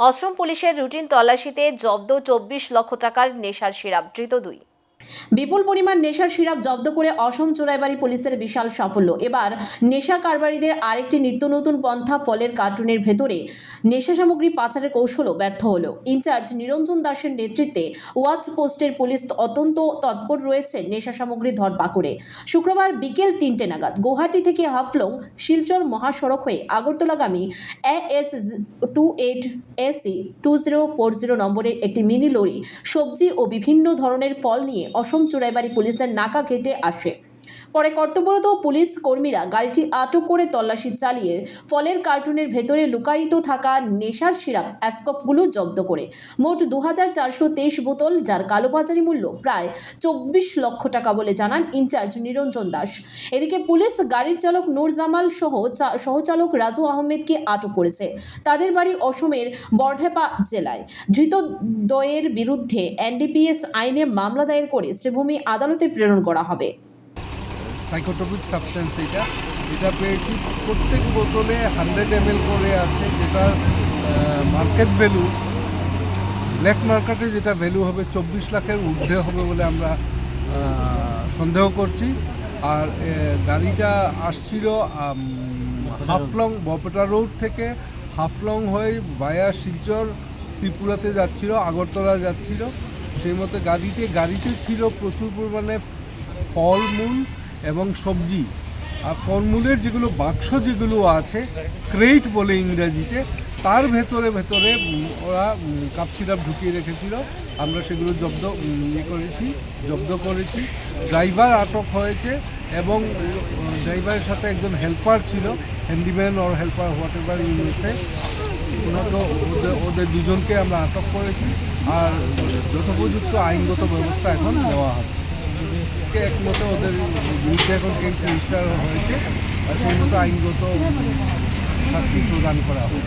অসম পুলিশের রুটিন তল্লাশিতে জব্দ 24 লক্ষ টাকার নেশার সিরাপ, ধৃত 2। বিপুল পরিমাণ নেশার সিরাপ জব্দ করে অসম চোরাইবাড়ি পুলিশের বিশাল সাফল্য। এবার নেশা কারবারিদের আরেকটি নিত্য নতুন পন্থা, ফলের কার্টুনের ভেতরে নেশা সামগ্রী পাচারের কৌশলও ব্যর্থ হলো। ইনচার্জ নিরঞ্জন দাসের নেতৃত্বে ওয়াচ পোস্টের পুলিশ অত্যন্ত তৎপর রয়েছে নেশা সামগ্রী ধরপাকড়ে। শুক্রবার বিকেল 3টে নাগাদ গুয়াহাটি থেকে হাফলং শিলচর মহাসড়ক হয়ে আগরতলাগামী AS 28 AC 2040 নম্বরের একটি মিনি লরি সবজি ও বিভিন্ন ধরনের ফল নিয়ে অসম চোরাইবাড়ি পুলিশের নাকা কেটে আসে। পরে কর্তব্যরত পুলিশ কর্মীরা গাড়িটি আটক করে তল্লাশি চালিয়ে ফলের কার্টুনের ভেতরে লুকায়িত থাকা নেশার সিরাপ অ্যাসকফগুলো জব্দ করে মোট 2423 বোতল, যার কালোবাজারি মূল্য প্রায় 24 লক্ষ টাকা বলে জানান ইনচার্জ নিরঞ্জন দাস। এদিকে পুলিশ গাড়ির চালক নূর জামাল সহ সহচালক রাজু আহমেদকে আটক করেছে। তাদের বাড়ি অসমের বরঢেপা জেলায়। ধৃত দ্বয়ের বিরুদ্ধে NDPS আইনে মামলা দায়ের করে শ্রীভূমি আদালতে প্রেরণ করা হবে। সাইকোট্রপিক সাবস্টেন্স এটা পেয়েছি। প্রত্যেক বোতলে 100 ml করে আছে, যেটার মার্কেট ভ্যালু, ব্ল্যাক মার্কেটে যেটা ভ্যালু হবে 24 লাখের ঊর্ধ্বে হবে বলে আমরা সন্দেহ করছি। আর গাড়িটা আসছিল হাফলং বরপেটা রোড থেকে হাফলং হয়ে ভায়া শিলচর ত্রিপুরাতে যাচ্ছিল, আগরতলা যাচ্ছিল। সেই মতো গাড়িতে ছিল প্রচুর পরিমাণে ফলমূল এবং সবজি। আর ফলমূলের যেগুলো বাক্স যেগুলো আছে, ক্রেট বলে ইংরেজিতে, তার ভেতরে ওরা কাপ সিরাপ ঢুকিয়ে রেখেছিল। আমরা সেগুলো জব্দ করেছি। ড্রাইভার আটক হয়েছে এবং ড্রাইভারের সাথে একজন হেল্পার ছিল, হ্যান্ডিম্যান ওর হেল্পার হোয়াট এভার ইউনিসে, ওদের দুজনকে আমরা আটক করেছি। আর যথোপযুক্ত আইনগত ব্যবস্থা এখন নেওয়া হচ্ছে। একমতে ওদের বিরুদ্ধে এখন কেস রেজিস্টার হয়েছে, আর সেই মতো আইনগত শাস্তি প্রদান করা হবে।